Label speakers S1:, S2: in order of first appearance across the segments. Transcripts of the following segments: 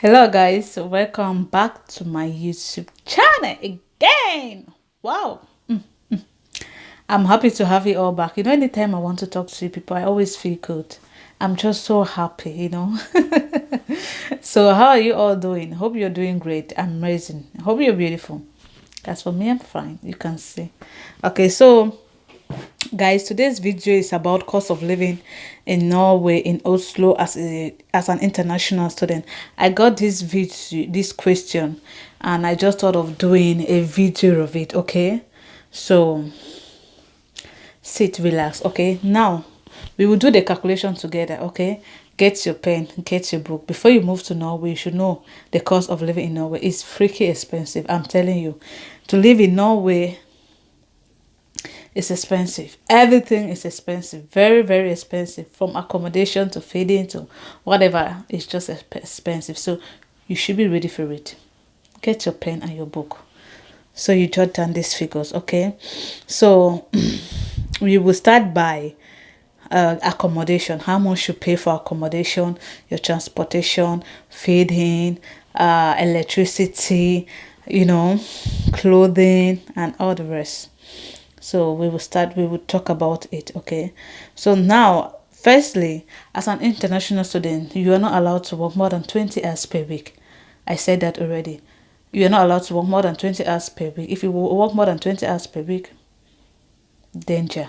S1: Hello guys, welcome back to my YouTube channel again. Wow, I'm happy to have you all back. Anytime I want to talk to you people, I always feel good. I'm just so happy. So how are you all doing? Hope you're doing great. Amazing. Hope you're beautiful. As for me, I'm fine. You can see. Okay, so guys, today's video is about cost of living in Norway, in Oslo, as an international student. I got this question, and I just thought of doing a video of it. Okay, so sit, relax. Okay, now we will do the calculation together. Okay, get your pen, get your book. Before you move to Norway, you should know the cost of living in Norway is freaky expensive. I'm telling you, to live in Norway, it's expensive. Everything is expensive. Very, very expensive. From accommodation to feeding to whatever. It's just expensive. So you should be ready for it. Get your pen and your book. So you jot down these figures, okay? So we will start by accommodation. How much you pay for accommodation, your transportation, feeding, electricity, clothing, and all the rest. So we will talk about it. Okay, so now firstly, as an international student, you are not allowed to work more than 20 hours per week. I said that already. You are not allowed to work more than 20 hours per week. If you work more than 20 hours per week, danger.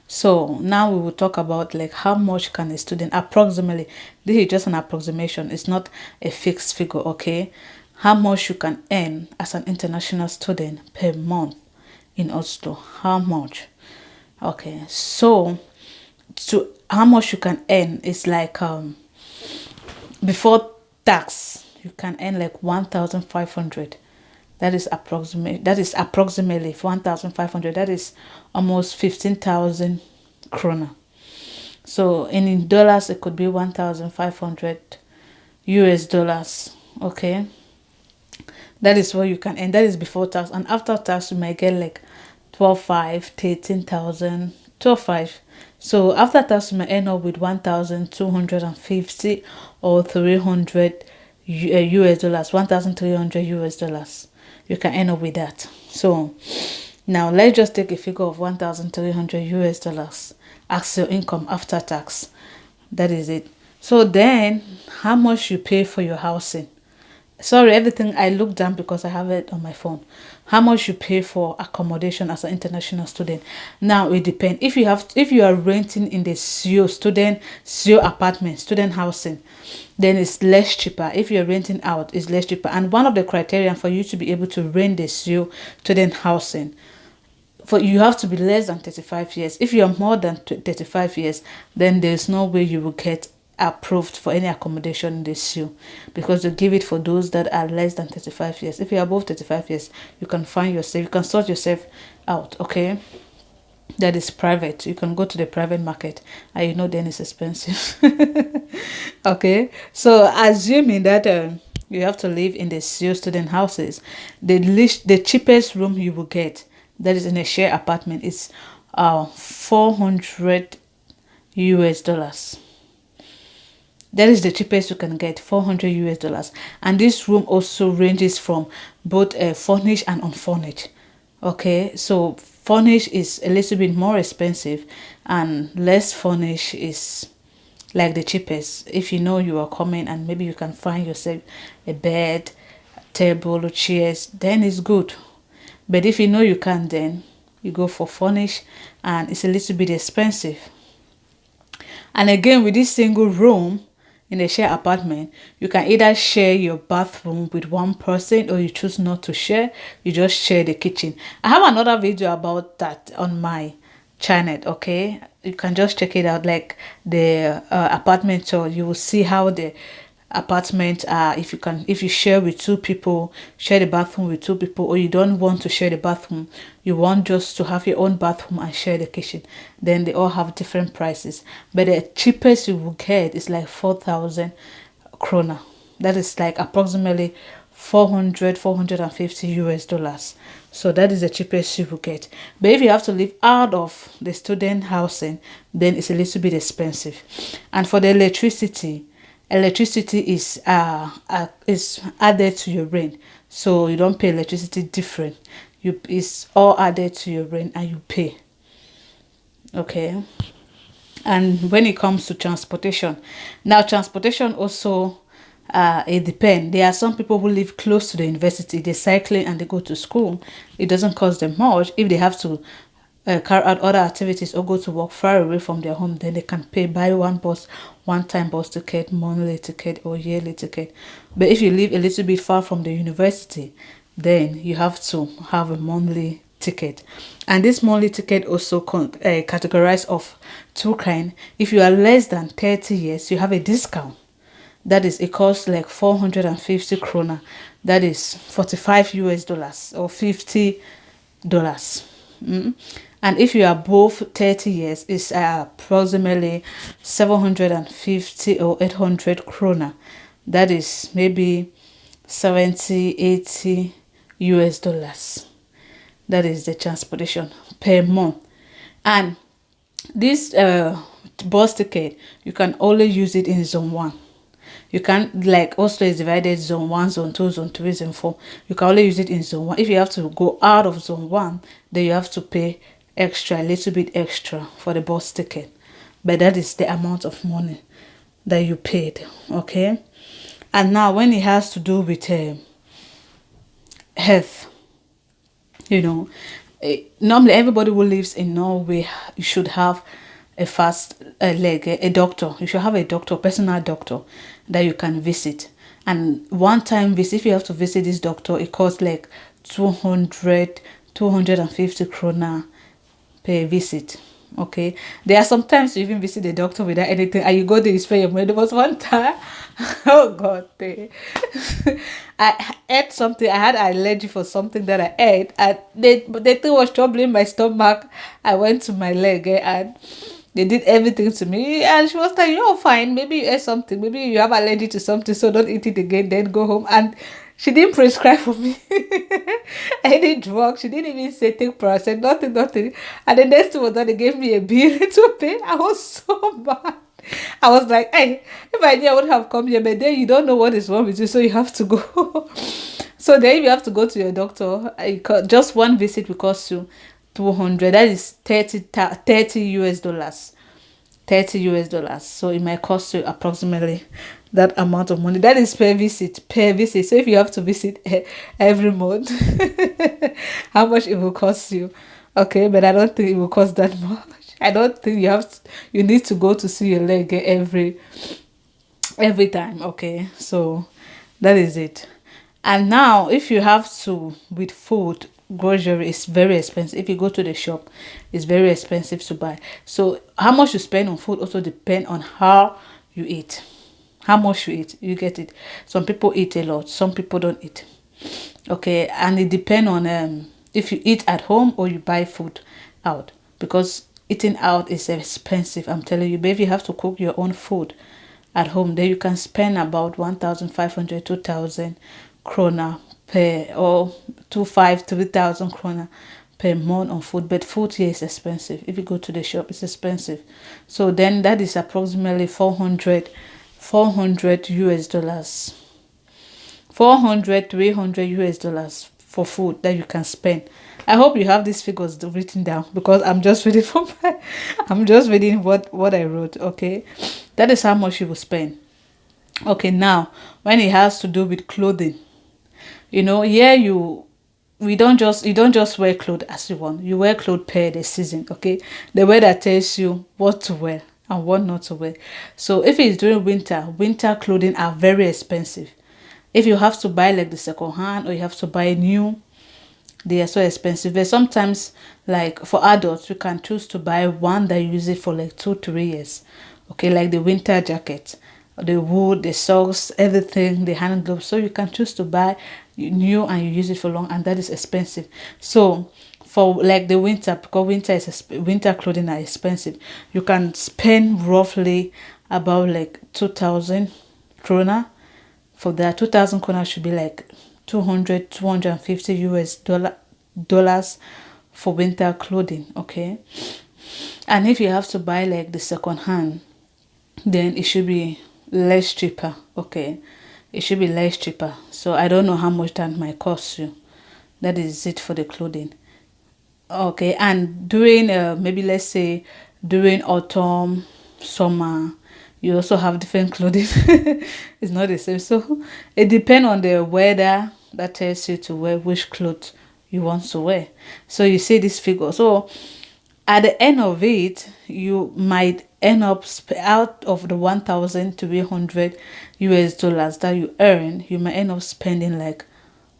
S1: So now we will talk about like how much can a student approximately. This is just an approximation. It's not a fixed figure. Okay, how much you can earn as an international student per month in Oslo. How much? Okay, so to how much you can earn is like before tax you can earn like 1,500. That is approximately 1,500. That is almost 15,000 krona. So in dollars it could be 1,500 US dollars. Okay, that is what you can earn. That is before tax, and after tax you might get like 12,500, 13,000, 12,500. So after tax you may end up with 1,250 or 300 US dollars, 1,300 US dollars. You can end up with that. So now let's just take a figure of 1,300 US dollars as your income after tax. That is it. So then how much you pay for your housing? Sorry, everything I looked down because I have it on my phone. How much you pay for accommodation as an international student? Now it depends. If you are renting in the CO apartment, student housing, then it's less cheaper. If you're renting out, it's less cheaper. And one of the criteria for you to be able to rent the CO student housing, for you have to be less than 35 years. If you are more than 35 years, then there's no way you will get approved for any accommodation in the SU, because they give it for those that are less than 35 years. If you're above 35 years, you can sort yourself out. Okay, that is private. You can go to the private market, and then it's expensive. Okay, so assuming that you have to live in the SU student houses, the cheapest room you will get, that is in a share apartment, is 400 US dollars. That is the cheapest you can get, 400 US dollars. And this room also ranges from both furnished and unfurnished. Okay, so furnished is a little bit more expensive, and less furnished is like the cheapest. If you are coming and maybe you can find yourself a bed, table, or chairs, then it's good. But if you can't, then you go for furnished, and it's a little bit expensive. And again, with this single room in a share apartment, you can either share your bathroom with one person, or you choose not to share. You just share the kitchen. I have another video about that on my channel. Okay, you can just check it out, like the apartment tour. You will see how the apartment if you share with two people, share the bathroom with two people, or you don't want to share the bathroom, you want just to have your own bathroom and share the kitchen, then they all have different prices. But the cheapest you will get is like 4,000 krona. That is like approximately 450 US dollars. So that is the cheapest you will get. But if you have to live out of the student housing, then it's a little bit expensive. And for the electricity, electricity is added to your rent, so you don't pay electricity different. It's all added to your rent and you pay. Okay. And when it comes to transportation, now transportation also, it depends. There are some people who live close to the university, they're cycling and they go to school. It doesn't cost them much. If they have to carry out other activities or go to work far away from their home, then they can pay, buy one time bus ticket, monthly ticket or yearly ticket. But if you live a little bit far from the university, then you have to have a monthly ticket. And this monthly ticket also categorized of two kind. If you are less than 30 years, you have a discount. That is, it costs like 450 krona. That is 45 US dollars or $50. And if you are above 30 years, it's approximately 750 or 800 krona. That is maybe 70, 80 US dollars. That is the transportation per month. And this bus ticket, you can only use it in zone 1. You can, like, Oslo is divided zone 1, zone 2, zone 3, zone 4. You can only use it in zone 1. If you have to go out of zone 1, then you have to pay extra, a little bit extra for the bus ticket. But that is the amount of money that you paid. Okay. And now when it has to do with health, normally everybody who lives in Norway, you should have a doctor. You should have a doctor, personal doctor that you can visit. And one time visit, if you have to visit this doctor, it costs like 250 krona per visit. Okay, there are sometimes you even visit the doctor without anything and you go there, you spend your money. There was one time, oh god, I ate something. I had an allergy for something that I ate, and the thing was troubling my stomach. I went to my leg, and they did everything to me, and she was like, "You're fine. Maybe you ate something. Maybe you have allergy to something, so don't eat it again. Then go home." And she didn't prescribe for me any drug. She didn't even say take paracetamol, nothing. And the next thing was that they gave me a bill to pay. I was so mad. I was like, hey, if I knew I would have come here, but then you don't know what is wrong with you, so you have to go. So then you have to go to your doctor. Just one visit will cost you 200. That is 30 US dollars. 30 US dollars. So it might cost you approximately that amount of money. That is per visit. So if you have to visit every month, how much it will cost you? Okay, but I don't think it will cost that much. I don't think you need to go to see your leg every time. Okay, so that is it. And now if you have to, with food, grocery is very expensive. If you go to the shop, it's very expensive to buy. So how much you spend on food also depend on how you eat. How much you eat, you get it. Some people eat a lot, some people don't eat. Okay, and it depends on if you eat at home or you buy food out, because eating out is expensive, I'm telling you. But if you have to cook your own food at home, then you can spend about 1,500, 2,000 krona per, or 3,000 krona per month on food. But food here is expensive. If you go to the shop, it's expensive. So then that is approximately 400 US dollars. 400, 300 US dollars for food that you can spend. I hope you have these figures written down, because I'm just reading I'm just reading what I wrote. Okay, that is how much you will spend. Okay, now when it has to do with clothing, here you don't just wear clothes as you want. You wear clothes per the season. Okay, the weather tells you what to wear and what not to wear. So if it's during winter clothing are very expensive. If you have to buy like the second hand or you have to buy new, they are so expensive. But sometimes, like for adults, you can choose to buy one that you use it for like 2-3 years. Okay, like the winter jacket, the wool, the socks, everything, the hand gloves. So you can choose to buy new and you use it for long, and that is expensive. So for like the winter, because winter clothing are expensive, you can spend roughly about like 2,000 krona. For that, 2,000 krona should be like 250 US dollars for winter clothing. Okay, and if you have to buy like the second hand, then it should be less cheaper. Okay, it should be less cheaper. So I don't know how much that might cost you. That is it for the clothing. Okay, and during maybe let's say during autumn, summer, you also have different clothing. It's not the same. So it depends on the weather that tells you to wear which clothes you want to wear. So you see this figure. So at the end of it, you might end up out of the 1,300 US dollars that you earn, you might end up spending like,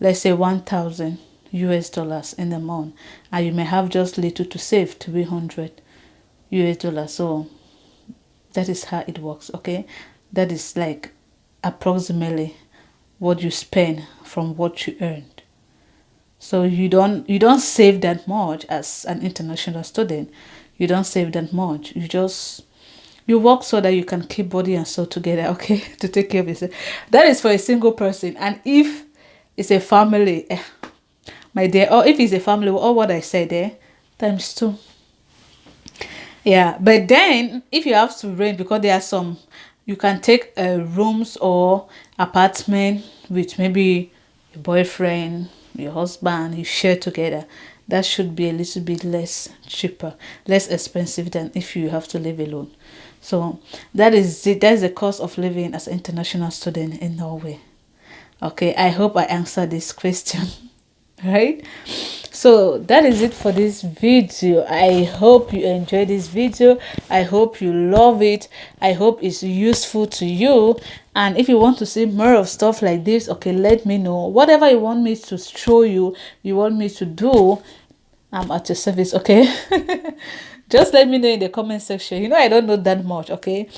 S1: let's say 1,000 US dollars in the month, and you may have just little to save, 300 US dollars. So that is how it works. Okay, that is like approximately what you spend from what you earned. So you don't save that much as an international student. You don't save that much. You work so that you can keep body and soul together, okay, to take care of yourself. That is for a single person. And if it's a family, my dear, or if it's a family, all what I said there, times two. Yeah, but then if you have to rent, because there are some, you can take rooms or apartment with maybe your boyfriend, your husband, you share together. That should be a little bit less cheaper, less expensive than if you have to live alone. So that is it. That is the cost of living as an international student in Norway. Okay, I hope I answered this question. Right, so that is it for this video. I hope you enjoyed this video. I hope you love it. I hope it's useful to you. And if you want to see more of stuff like this, okay, let me know. Whatever you want me to show you, you want me to do, I'm at your service. Okay. Just let me know in the comment section. You know, I don't know that much. Okay,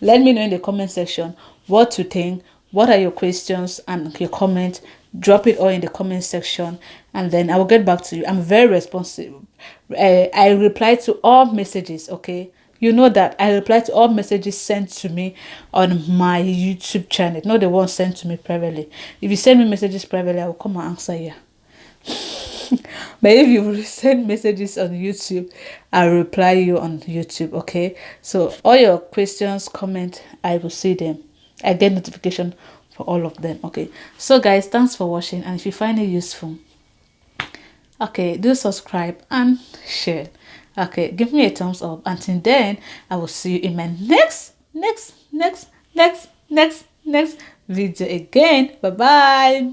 S1: let me know in the comment section what you think, what are your questions and your comment. Drop it all in the comment section, and then I will get back to you. I'm very responsive. I reply to all messages. Okay, you know that I reply to all messages sent to me on my YouTube channel, not the ones sent to me privately. If you send me messages privately, I will come and answer you. But if you send messages on YouTube, I'll reply you on YouTube. Okay, so all your questions, comment, I will see them. I get notification for all of them. Okay, so guys, thanks for watching, and if you find it useful, okay, do subscribe and share. Okay, give me a thumbs up. Until then, I will see you in my next video again. Bye bye.